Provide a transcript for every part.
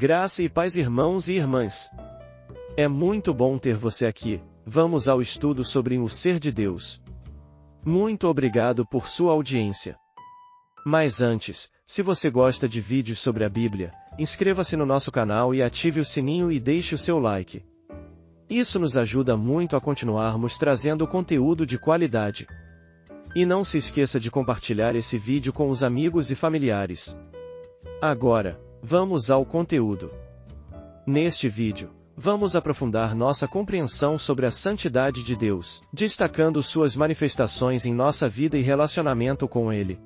Graça e paz, irmãos e irmãs. É muito bom ter você aqui. Vamos ao estudo sobre o ser de Deus. Muito obrigado por sua audiência. Mas antes, se você gosta de vídeos sobre a Bíblia, inscreva-se no nosso canal e ative o sininho e deixe o seu like. Isso nos ajuda muito a continuarmos trazendo conteúdo de qualidade. E não se esqueça de compartilhar esse vídeo com os amigos e familiares. Agora, vamos ao conteúdo. Neste vídeo, vamos aprofundar nossa compreensão sobre a santidade de Deus, destacando suas manifestações em nossa vida e relacionamento com Ele.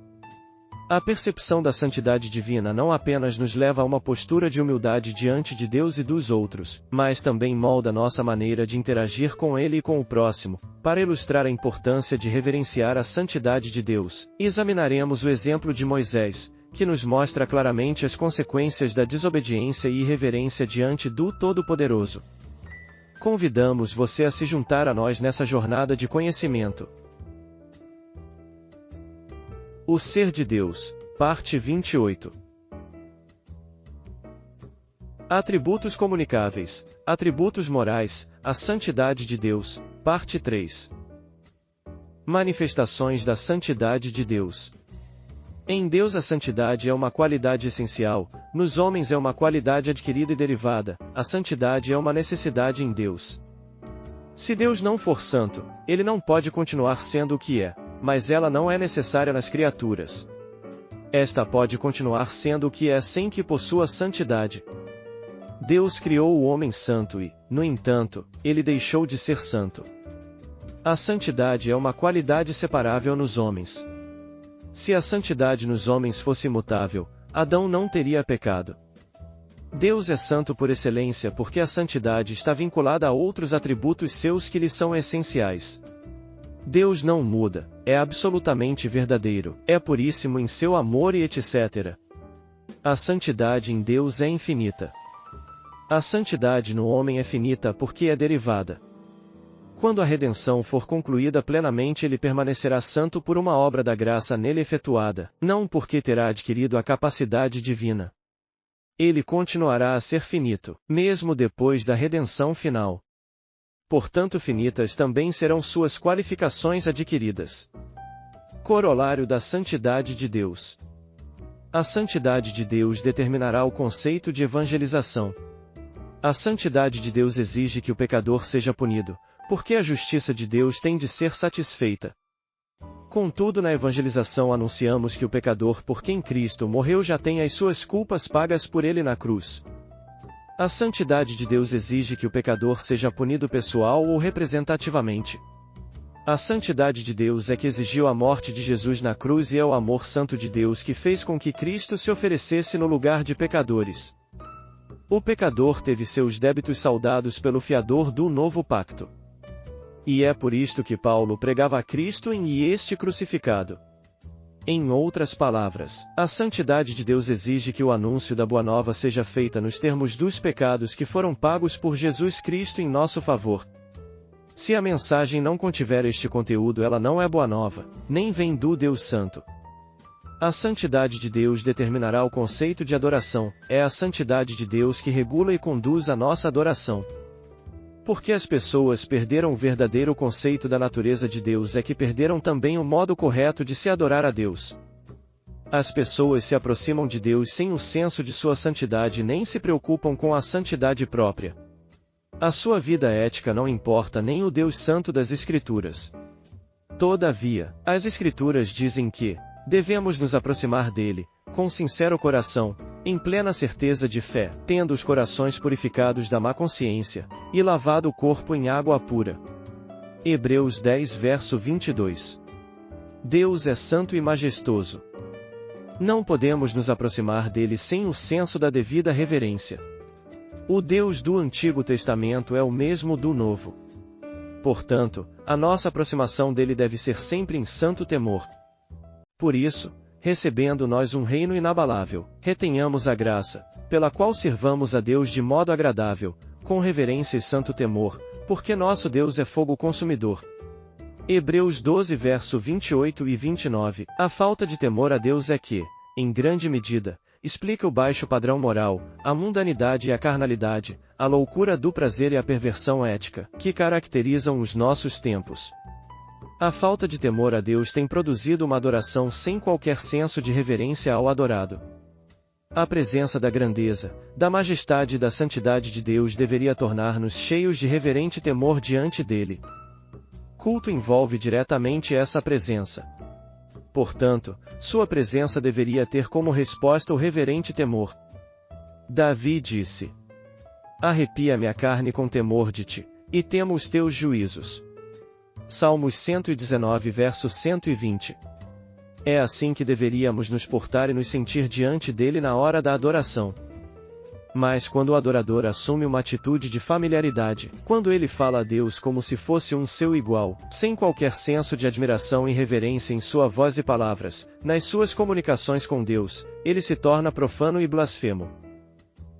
A percepção da santidade divina não apenas nos leva a uma postura de humildade diante de Deus e dos outros, mas também molda nossa maneira de interagir com Ele e com o próximo. Para ilustrar a importância de reverenciar a santidade de Deus, examinaremos o exemplo de Moisés, que nos mostra claramente as consequências da desobediência e irreverência diante do Todo-Poderoso. Convidamos você a se juntar a nós nessa jornada de conhecimento. O ser de Deus, parte 28. Atributos comunicáveis, atributos morais, a santidade de Deus, parte 3. Manifestações da santidade de Deus. Em Deus a santidade é uma qualidade essencial, nos homens é uma qualidade adquirida e derivada, a santidade é uma necessidade em Deus. Se Deus não for santo, Ele não pode continuar sendo o que é. Mas ela não é necessária nas criaturas. Esta pode continuar sendo o que é sem que possua santidade. Deus criou o homem santo e, no entanto, ele deixou de ser santo. A santidade é uma qualidade separável nos homens. Se a santidade nos homens fosse imutável, Adão não teria pecado. Deus é santo por excelência porque a santidade está vinculada a outros atributos seus que lhe são essenciais. Deus não muda, é absolutamente verdadeiro, é puríssimo em seu amor e etc. A santidade em Deus é infinita. A santidade no homem é finita porque é derivada. Quando a redenção for concluída plenamente, ele permanecerá santo por uma obra da graça nele efetuada, não porque terá adquirido a capacidade divina. Ele continuará a ser finito, mesmo depois da redenção final. Portanto, finitas também serão suas qualificações adquiridas. Corolário da santidade de Deus. A santidade de Deus determinará o conceito de evangelização. A santidade de Deus exige que o pecador seja punido, porque a justiça de Deus tem de ser satisfeita. Contudo, na evangelização anunciamos que o pecador por quem Cristo morreu já tem as suas culpas pagas por ele na cruz. A santidade de Deus exige que o pecador seja punido pessoal ou representativamente. A santidade de Deus é que exigiu a morte de Jesus na cruz e é o amor santo de Deus que fez com que Cristo se oferecesse no lugar de pecadores. O pecador teve seus débitos saldados pelo fiador do novo pacto. E é por isto que Paulo pregava a Cristo e este crucificado. Em outras palavras, a santidade de Deus exige que o anúncio da Boa Nova seja feita nos termos dos pecados que foram pagos por Jesus Cristo em nosso favor. Se a mensagem não contiver este conteúdo, ela não é Boa Nova, nem vem do Deus Santo. A santidade de Deus determinará o conceito de adoração, é a santidade de Deus que regula e conduz a nossa adoração. Porque as pessoas perderam o verdadeiro conceito da natureza de Deus é que perderam também o modo correto de se adorar a Deus. As pessoas se aproximam de Deus sem o senso de sua santidade e nem se preocupam com a santidade própria. A sua vida ética não importa nem o Deus Santo das Escrituras. Todavia, as Escrituras dizem que devemos nos aproximar dele, com sincero coração, em plena certeza de fé, tendo os corações purificados da má consciência, e lavado o corpo em água pura. Hebreus 10 verso 22. Deus é santo e majestoso. Não podemos nos aproximar dele sem o senso da devida reverência. O Deus do Antigo Testamento é o mesmo do Novo. Portanto, a nossa aproximação dele deve ser sempre em santo temor. Por isso, recebendo nós um reino inabalável, retenhamos a graça, pela qual sirvamos a Deus de modo agradável, com reverência e santo temor, porque nosso Deus é fogo consumidor. Hebreus 12 verso 28 e 29. A falta de temor a Deus é que, em grande medida, explica o baixo padrão moral, a mundanidade e a carnalidade, a loucura do prazer e a perversão ética, que caracterizam os nossos tempos. A falta de temor a Deus tem produzido uma adoração sem qualquer senso de reverência ao adorado. A presença da grandeza, da majestade e da santidade de Deus deveria tornar-nos cheios de reverente temor diante dele. Culto envolve diretamente essa presença. Portanto, sua presença deveria ter como resposta o reverente temor. Davi disse: Arrepia-me a carne com temor de ti, e temo os teus juízos. Salmos 119 verso 120. É assim que deveríamos nos portar e nos sentir diante dele na hora da adoração. Mas quando o adorador assume uma atitude de familiaridade, quando ele fala a Deus como se fosse um seu igual, sem qualquer senso de admiração e reverência em sua voz e palavras, nas suas comunicações com Deus, ele se torna profano e blasfemo.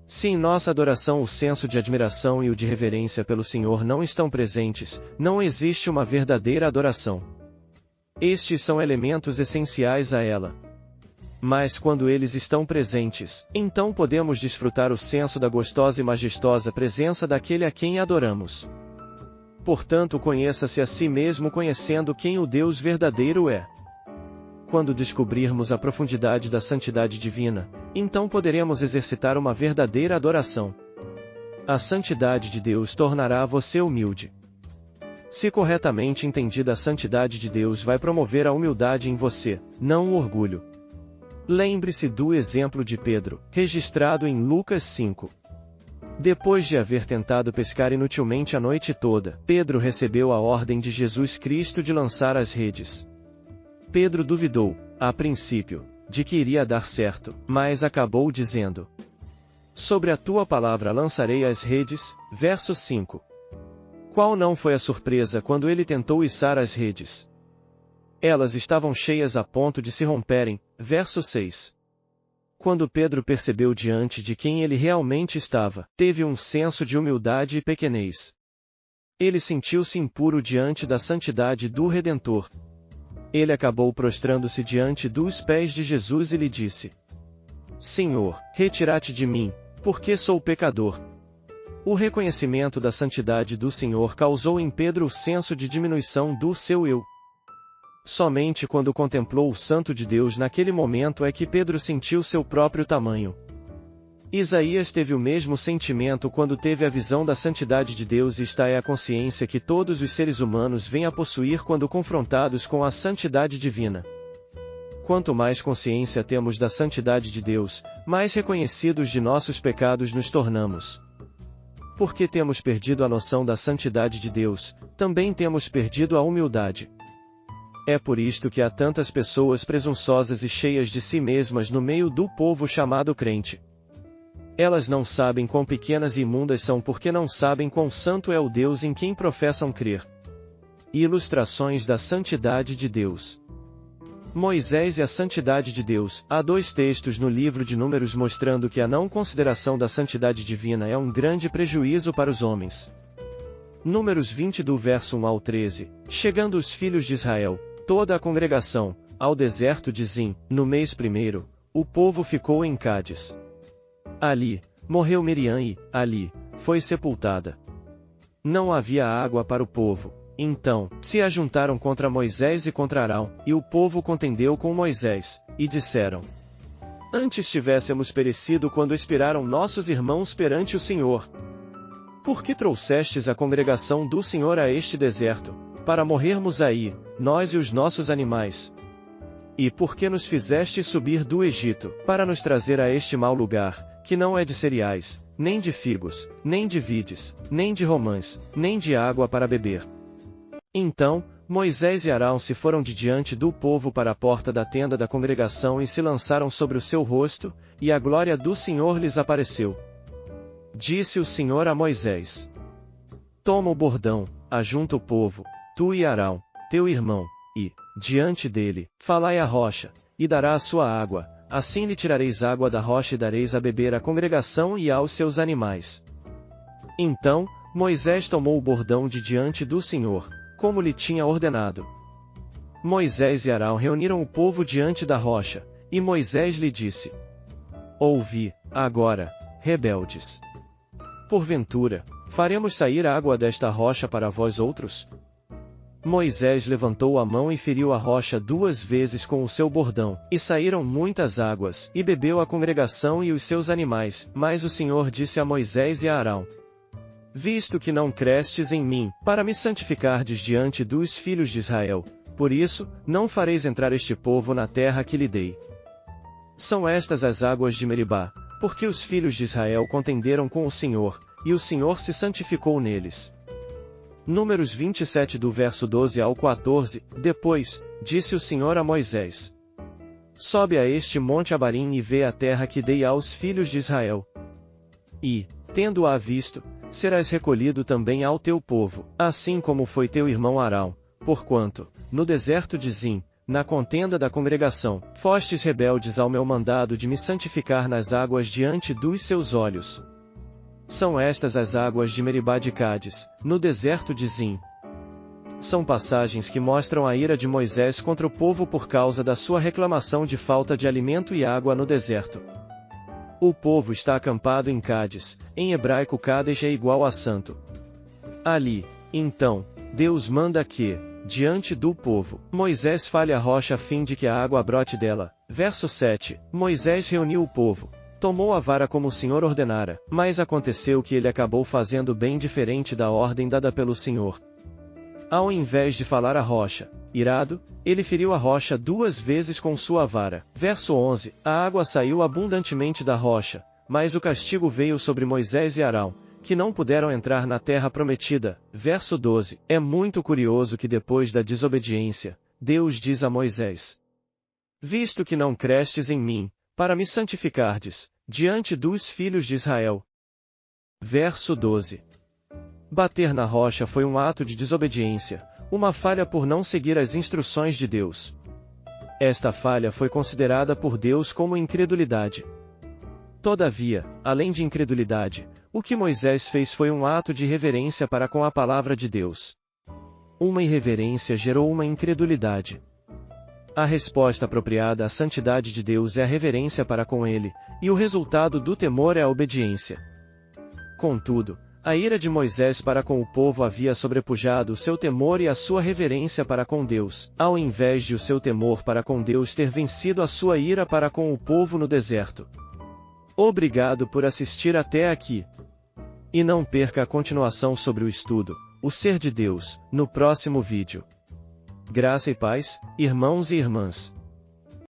Se em nossa adoração o senso de admiração e o de reverência pelo Senhor não estão presentes, não existe uma verdadeira adoração. Estes são elementos essenciais a ela. Mas quando eles estão presentes, então podemos desfrutar o senso da gostosa e majestosa presença daquele a quem adoramos. Portanto, conheça-se a si mesmo conhecendo quem o Deus verdadeiro é. Quando descobrirmos a profundidade da santidade divina, então poderemos exercitar uma verdadeira adoração. A santidade de Deus tornará você humilde. Se corretamente entendida, a santidade de Deus vai promover a humildade em você, não o orgulho. Lembre-se do exemplo de Pedro, registrado em Lucas 5. Depois de haver tentado pescar inutilmente a noite toda, Pedro recebeu a ordem de Jesus Cristo de lançar as redes. Pedro duvidou, a princípio, de que iria dar certo, mas acabou dizendo: Sobre a tua palavra lançarei as redes. Verso 5. Qual não foi a surpresa quando ele tentou içar as redes? Elas estavam cheias a ponto de se romperem. Verso 6. Quando Pedro percebeu diante de quem ele realmente estava, teve um senso de humildade e pequenez. Ele sentiu-se impuro diante da santidade do Redentor. Ele acabou prostrando-se diante dos pés de Jesus e lhe disse: Senhor, retira-te de mim, porque sou pecador. O reconhecimento da santidade do Senhor causou em Pedro o senso de diminuição do seu eu. Somente quando contemplou o Santo de Deus naquele momento é que Pedro sentiu seu próprio tamanho. Isaías teve o mesmo sentimento quando teve a visão da santidade de Deus, e esta é a consciência que todos os seres humanos vêm a possuir quando confrontados com a santidade divina. Quanto mais consciência temos da santidade de Deus, mais reconhecidos de nossos pecados nos tornamos. Porque temos perdido a noção da santidade de Deus, também temos perdido a humildade. É por isto que há tantas pessoas presunçosas e cheias de si mesmas no meio do povo chamado crente. Elas não sabem quão pequenas e imundas são porque não sabem quão santo é o Deus em quem professam crer. Ilustrações da santidade de Deus. Moisés e a santidade de Deus. Há 2 textos no livro de Números mostrando que a não consideração da santidade divina é um grande prejuízo para os homens. Números 20 do verso 1 ao 13. Chegando os filhos de Israel, toda a congregação, ao deserto de Zim, no mês primeiro, o povo ficou em Cádiz. Ali, morreu Miriam e, ali, foi sepultada. Não havia água para o povo. Então, se ajuntaram contra Moisés e contra Arão, e o povo contendeu com Moisés, e disseram: Antes tivéssemos perecido quando expiraram nossos irmãos perante o Senhor. Por que trouxestes a congregação do Senhor a este deserto, para morrermos aí, nós e os nossos animais? E por que nos fizeste subir do Egito, para nos trazer a este mau lugar, que não é de cereais, nem de figos, nem de vides, nem de romãs, nem de água para beber? Então, Moisés e Arão se foram de diante do povo para a porta da tenda da congregação e se lançaram sobre o seu rosto, e a glória do Senhor lhes apareceu. Disse o Senhor a Moisés: Toma o bordão, ajunta o povo, tu e Arão, teu irmão, e, diante dele, falai à rocha, e dará a sua água. Assim lhe tirareis água da rocha e dareis a beber à congregação e aos seus animais. Então, Moisés tomou o bordão de diante do Senhor, como lhe tinha ordenado. Moisés e Arão reuniram o povo diante da rocha, e Moisés lhe disse: Ouvi, agora, rebeldes. Porventura, faremos sair água desta rocha para vós outros? Moisés levantou a mão e feriu a rocha 2 vezes com o seu bordão, e saíram muitas águas, e bebeu a congregação e os seus animais. Mas o Senhor disse a Moisés e a Arão: Visto que não crestes em mim, para me santificardes diante dos filhos de Israel, por isso, não fareis entrar este povo na terra que lhe dei. São estas as águas de Meribá, porque os filhos de Israel contenderam com o Senhor, e o Senhor se santificou neles. Números 27 do verso 12 ao 14, depois, disse o Senhor a Moisés: Sobe a este monte Abarim e vê a terra que dei aos filhos de Israel. E, tendo-a visto, serás recolhido também ao teu povo, assim como foi teu irmão Arão, porquanto, no deserto de Zim, na contenda da congregação, fostes rebeldes ao meu mandado de me santificar nas águas diante dos seus olhos. São estas as águas de Meribá de Cádiz, no deserto de Zim. São passagens que mostram a ira de Moisés contra o povo por causa da sua reclamação de falta de alimento e água no deserto. O povo está acampado em Cádiz, em hebraico Cádiz é igual a santo. Ali, então, Deus manda que, diante do povo, Moisés fale a rocha a fim de que a água brote dela. Verso 7, Moisés reuniu o povo, tomou a vara como o Senhor ordenara, mas aconteceu que ele acabou fazendo bem diferente da ordem dada pelo Senhor. Ao invés de falar a rocha, irado, ele feriu a rocha 2 vezes com sua vara. Verso 11, a água saiu abundantemente da rocha, mas o castigo veio sobre Moisés e Arão, que não puderam entrar na terra prometida. Verso 12, é muito curioso que depois da desobediência, Deus diz a Moisés: Visto que não crestes em mim, para me santificardes, diante dos filhos de Israel. Verso 12. Bater na rocha foi um ato de desobediência, uma falha por não seguir as instruções de Deus. Esta falha foi considerada por Deus como incredulidade. Todavia, além de incredulidade, o que Moisés fez foi um ato de reverência para com a palavra de Deus. Uma irreverência gerou uma incredulidade. A resposta apropriada à santidade de Deus é a reverência para com Ele, e o resultado do temor é a obediência. Contudo, a ira de Moisés para com o povo havia sobrepujado o seu temor e a sua reverência para com Deus, ao invés de o seu temor para com Deus ter vencido a sua ira para com o povo no deserto. Obrigado por assistir até aqui. E não perca a continuação sobre o estudo, o ser de Deus, no próximo vídeo. Graça e paz, irmãos e irmãs.